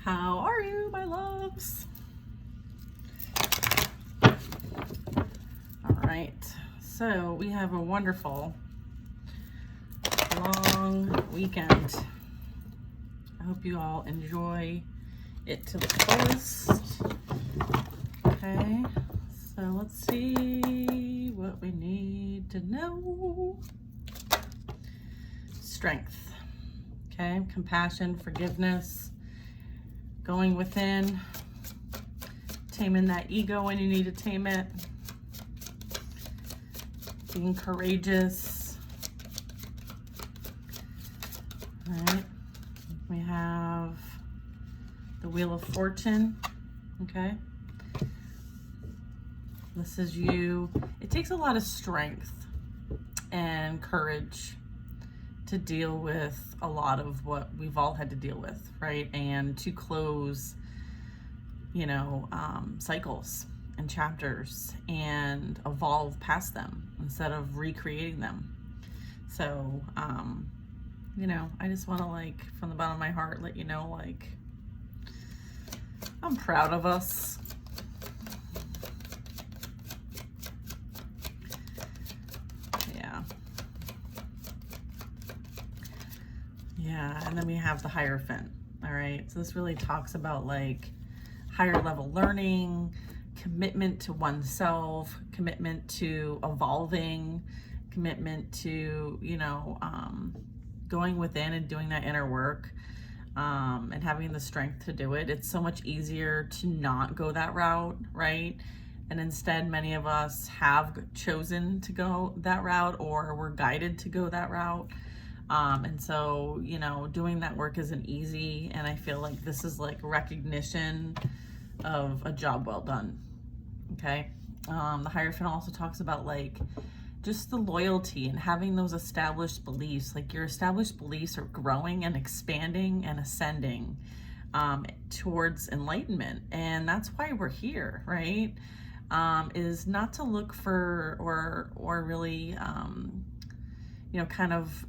How are you, my loves? All right, so we have a wonderful long weekend. I hope you all enjoy it to the fullest. Okay, so let's see what we need to know. Strength, okay, compassion, forgiveness, going within, taming that ego when you need to tame it, being courageous. All right, we have the Wheel of Fortune, okay? This is you. It takes a lot of strength and courage to deal with a lot of what we've all had to deal with, right? And to close, cycles and chapters and evolve past them instead of recreating them. So, I just want to, from the bottom of my heart, let you know, I'm proud of us. Yeah, and then we have the Hierophant, all right? So this really talks about higher level learning, commitment to oneself, commitment to evolving, commitment to, going within and doing that inner work, and having the strength to do it. It's so much easier to not go that route, right? And instead, many of us have chosen to go that route, or we're guided to go that route. And so, doing that work isn't easy. And I feel like this is recognition of a job well done. Okay. The Hierophant also talks about just the loyalty and having those established beliefs. Your established beliefs are growing and expanding and ascending towards enlightenment. And that's why we're here, right? Is not to look for or really, kind of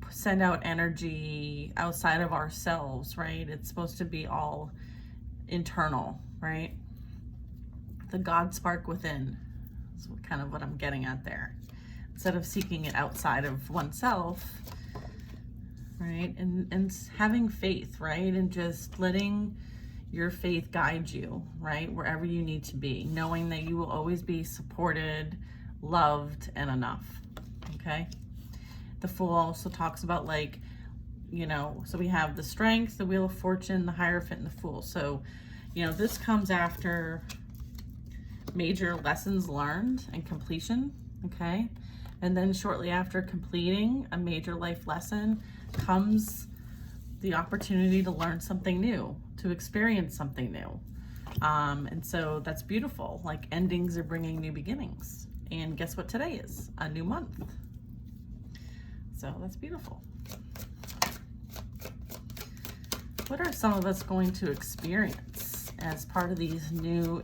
send out energy outside of ourselves, right? It's supposed to be all internal, right? The God spark within is kind of what I'm getting at there. Instead of seeking it outside of oneself, right? And having faith, right? And just letting your faith guide you, right? Wherever you need to be, knowing that you will always be supported, loved, and enough, okay? The Fool also talks about so we have the Strength, the Wheel of Fortune, the Hierophant, and the Fool. So, this comes after major lessons learned and completion, okay? And then shortly after completing a major life lesson comes the opportunity to learn something new, to experience something new. And so that's beautiful. Endings are bringing new beginnings. And guess what today is? A new month. So that's beautiful. What are some of us going to experience as part of these new,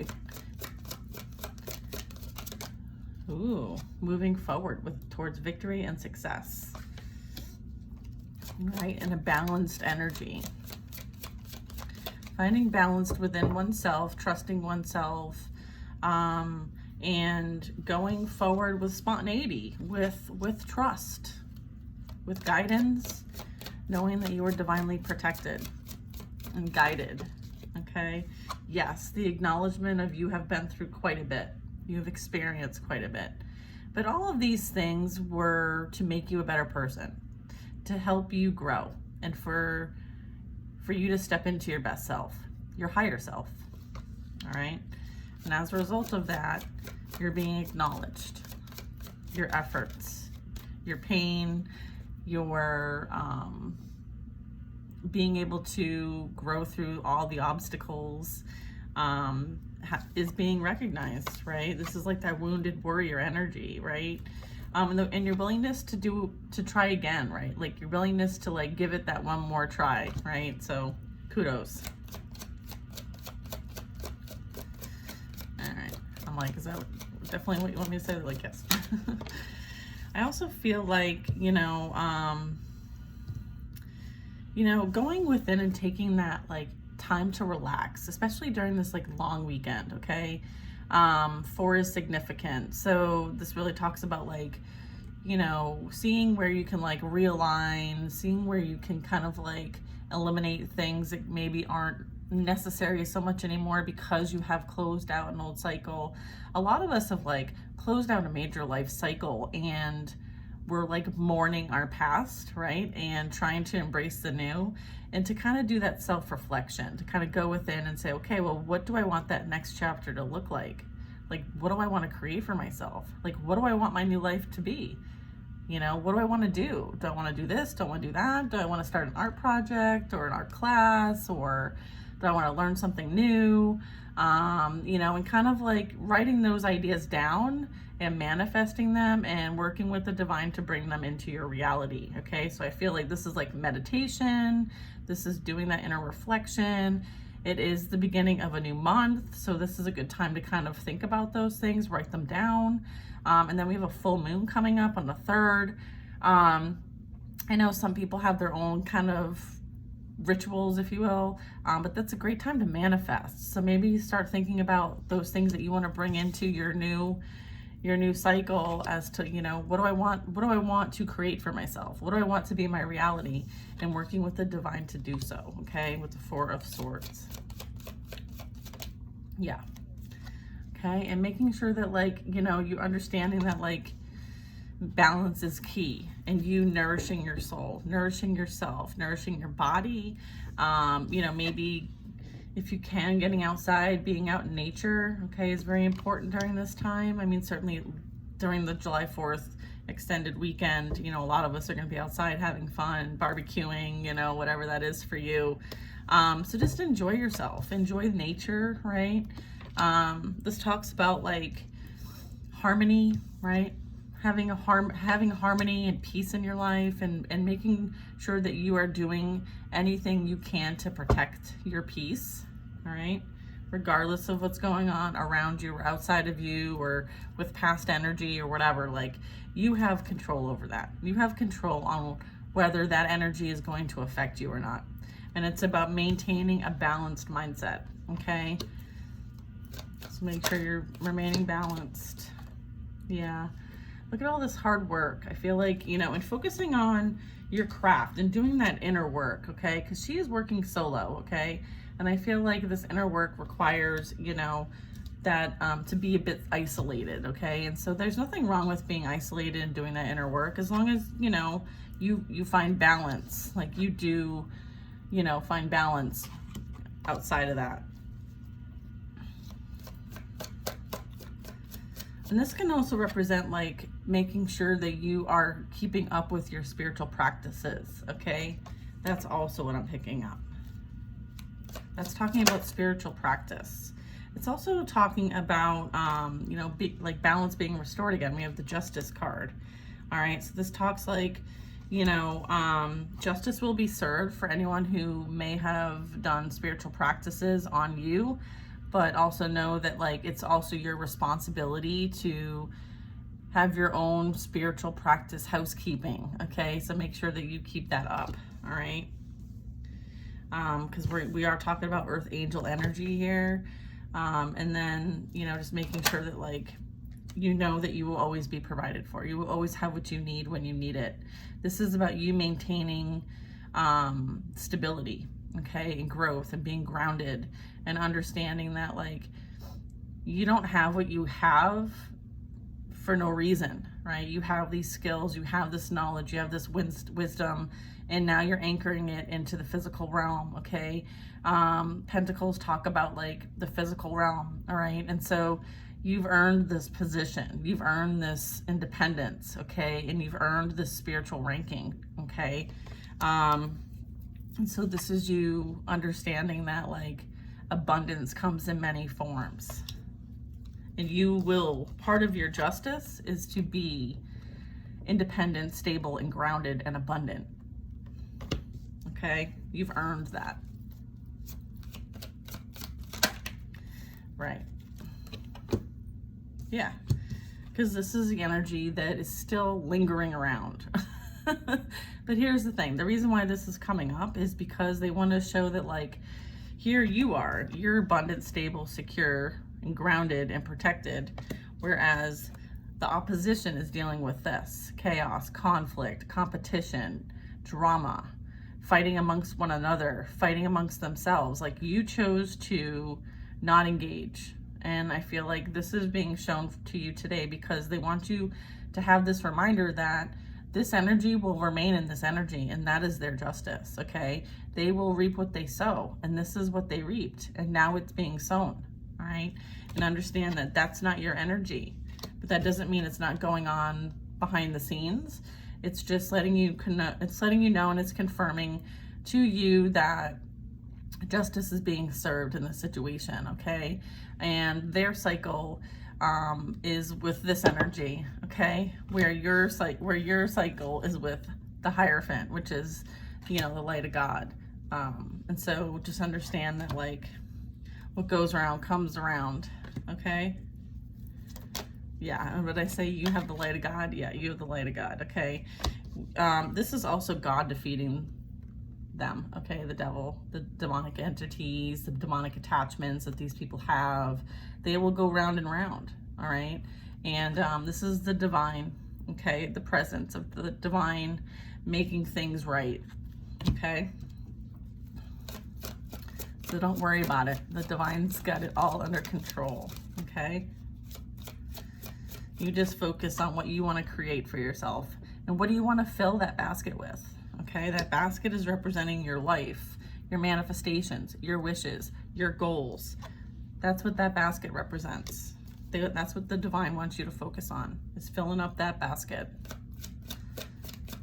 moving forward towards victory and success, right? And a balanced energy. Finding balance within oneself, trusting oneself, and going forward with spontaneity, with trust, with guidance, knowing that you are divinely protected and guided, okay? Yes, the acknowledgement of you have been through quite a bit. You have experienced quite a bit. But all of these things were to make you a better person, to help you grow, and for you to step into your best self, your higher self, all right? And as a result of that, you're being acknowledged. Your efforts, your pain, your being able to grow through all the obstacles is being recognized, right? This is that wounded warrior energy, right? And your willingness to try again, right? Your willingness to give it that one more try, right? So kudos. All right, I'm is that definitely what you want me to say? Yes. I also feel you know, going within and taking that like time to relax, especially during this like long weekend, okay? 4 is significant. So this really talks about like, you know, seeing where you can like realign, seeing where you can kind of like eliminate things that maybe aren't necessary so much anymore because you have closed out an old cycle. A lot of us have like closed out a major life cycle and we're like mourning our past, right? And trying to embrace the new, and to kind of do that self-reflection, to kind of go within and say, okay, well, what do I want that next chapter to look like? Like, what do I want to create for myself? Like, what do I want my new life to be? You know, what do I want to do? Do I want to do this? Do I want to do that? Do I want to start an art project or an art class? Or do I want to learn something new? You know, and kind of like writing those ideas down and manifesting them and working with the divine to bring them into your reality. Okay, so I feel like this is like meditation. This is doing that inner reflection. It is the beginning of a new month, so this is a good time to kind of think about those things, write them down. And then we have a full moon coming up on the 3rd. I know some people have their own kind of rituals, if you will, but that's a great time to manifest. So maybe you start thinking about those things that you want to bring into your new cycle, as to, you know, what do I want to create for myself? What do I want to be my reality? And working with the divine to do so, okay? With the 4 of Swords. Yeah. Okay, and making sure that, like, you know, you understanding that, like, balance is key, and you nourishing your soul, nourishing yourself, nourishing your body. You know, maybe if you can, getting outside, being out in nature, okay, is very important during this time. I mean, certainly during the July 4th extended weekend, you know, a lot of us are going to be outside having fun, barbecuing, you know, whatever that is for you. So just enjoy yourself, enjoy nature, right? This talks about like harmony, right? Having harmony and peace in your life, and making sure that you are doing anything you can to protect your peace, all right? Regardless of what's going on around you or outside of you or with past energy or whatever, like, you have control over that. You have control on whether that energy is going to affect you or not. And it's about maintaining a balanced mindset, okay? So make sure you're remaining balanced. Yeah. Look at all this hard work. I feel like, you know, and focusing on your craft and doing that inner work, okay? Because she is working solo, okay? And I feel like this inner work requires, you know, that to be a bit isolated, okay? And so there's nothing wrong with being isolated and doing that inner work, as long as, you know, you find balance. Like, you do, you know, find balance outside of that. And this can also represent like making sure that you are keeping up with your spiritual practices, okay? That's also what I'm picking up. That's talking about spiritual practice. It's also talking about, you know, like balance being restored again. We have the Justice card. All right, so this talks like, you know, justice will be served for anyone who may have done spiritual practices on you, but also know that, like, it's also your responsibility to have your own spiritual practice housekeeping, okay? So make sure that you keep that up, all right? Because we are talking about Earth Angel energy here. And then, you know, just making sure that, like, you know that you will always be provided for. You will always have what you need when you need it. This is about you maintaining stability, okay, and growth, and being grounded, and understanding that, like, you don't have what you have for no reason, right? You have these skills, you have this knowledge, you have this wisdom, and now you're anchoring it into the physical realm, okay? Pentacles talk about, like, the physical realm, all right? And so you've earned this position, you've earned this independence, okay? And you've earned this spiritual ranking, okay? And so this is you understanding that, like, abundance comes in many forms. And you will, part of your justice is to be independent, stable, and grounded, and abundant. Okay? You've earned that. Right. Yeah. Because this is the energy that is still lingering around. But here's the thing. The reason why this is coming up is because they want to show that, like, here you are. You're abundant, stable, secure, and grounded and protected. Whereas the opposition is dealing with this. Chaos, conflict, competition, drama, fighting amongst one another, fighting amongst themselves. Like, you chose to not engage. And I feel like this is being shown to you today because they want you to have this reminder that this energy will remain in this energy, and that is their justice, okay? They will reap what they sow, and this is what they reaped, and now it's being sown, all right? And understand that that's not your energy, but that doesn't mean it's not going on behind the scenes. It's just letting you know, and it's confirming to you that justice is being served in the situation, okay? And their cycle is with this energy, okay? Where your cycle is with the Hierophant, which is, you know, the light of God. And so just understand that, like, what goes around comes around, okay? Yeah, and what I say, you have the light of God? Yeah, you have the light of God, okay? This is also God defeating them, okay? The devil, the demonic entities, the demonic attachments that these people have, they will go round and round, all right? And this is the divine, okay? The presence of the divine making things right, okay? So don't worry about it. The divine's got it all under control, okay? You just focus on what you want to create for yourself. And what do you want to fill that basket with? Okay, that basket is representing your life, your manifestations, your wishes, your goals. That's what that basket represents. That's what the divine wants you to focus on, is filling up that basket.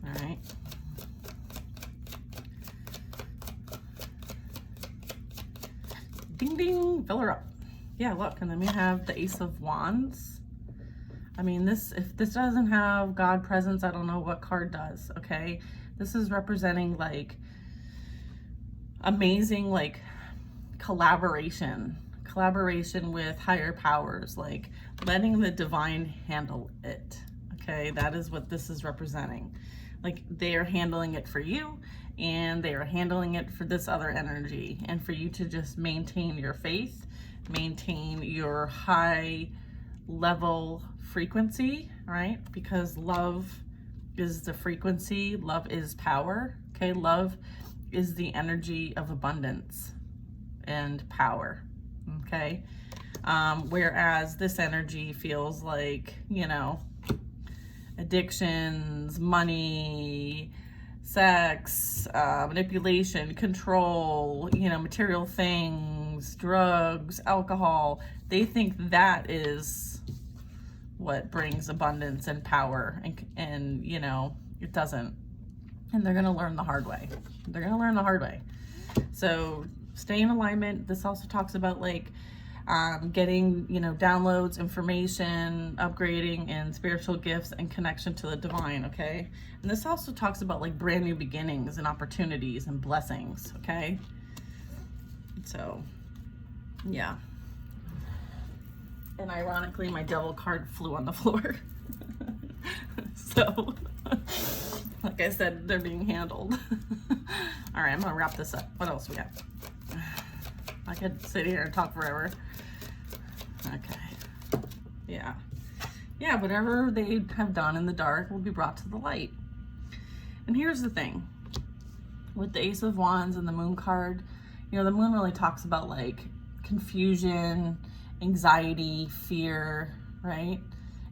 All right. Ding, ding, fill her up. Yeah, look, and then we have the Ace of Wands. I mean, if this doesn't have God presence, I don't know what card does, okay? This is representing, like, amazing, like, collaboration with higher powers, like letting the divine handle it, okay? That is what this is representing. Like, they are handling it for you, and they are handling it for this other energy, and for you to just maintain your faith, maintain your high level frequency, right? Because love is the frequency, love is power, okay? Love is the energy of abundance and power, okay? Whereas this energy feels like, you know, addictions, money, sex, manipulation, control, you know, material things, drugs, alcohol. They think that is what brings abundance and power, and you know, it doesn't. And they're gonna learn the hard way. They're gonna learn the hard way. So stay in alignment. This also talks about, like, getting, you know, downloads, information, upgrading, and spiritual gifts and connection to the divine, okay? And this also talks about, like, brand new beginnings and opportunities and blessings, okay? So, yeah. And ironically, my devil card flew on the floor. So, like I said, they're being handled. All right, I'm gonna wrap this up. What else we got? I could sit here and talk forever. Okay. Yeah. Yeah, whatever they have done in the dark will be brought to the light. And here's the thing. With the Ace of Wands and the Moon card, you know, the Moon really talks about, like, confusion, anxiety, fear, right?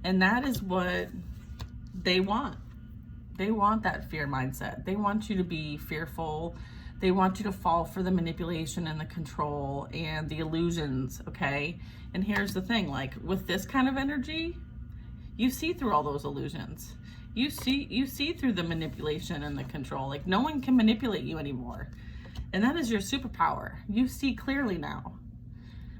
And that is what they want. They want that fear mindset. They want you to be fearful. They want you to fall for the manipulation and the control and the illusions, okay? And here's the thing, like, with this kind of energy, you see through all those illusions. You see through the manipulation and the control. Like, no one can manipulate you anymore. And that is your superpower. You see clearly now.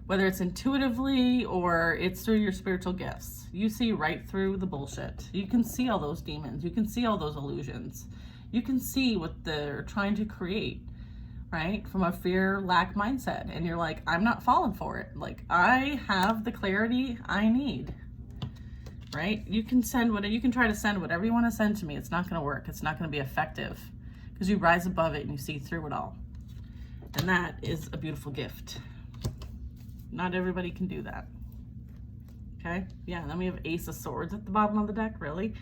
Whether it's intuitively or it's through your spiritual gifts, you see right through the bullshit. You can see all those demons. You can see all those illusions. You can see what they're trying to create, right? From a fear, lack mindset. And you're like, I'm not falling for it. Like, I have the clarity I need. right? You can send whatever, you can try to send whatever you want to send to me. It's not going to work. It's not going to be effective because you rise above it and you see through it all. And that is a beautiful gift. Not everybody can do that. Okay? Yeah, and then we have Ace of Swords at the bottom of the deck, really.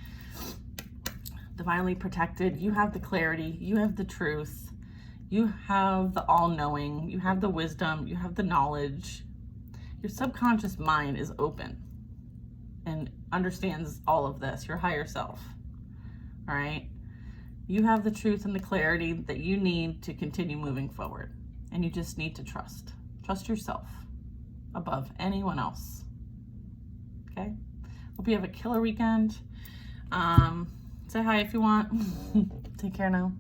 Divinely protected. You have the clarity. You have the truth. You have the all-knowing. You have the wisdom. You have the knowledge. Your subconscious mind is open and understands all of this, your higher self. All right? You have the truth and the clarity that you need to continue moving forward. And you just need to trust. Trust yourself above anyone else. Okay? Hope you have a killer weekend. Say hi if you want. Take care now.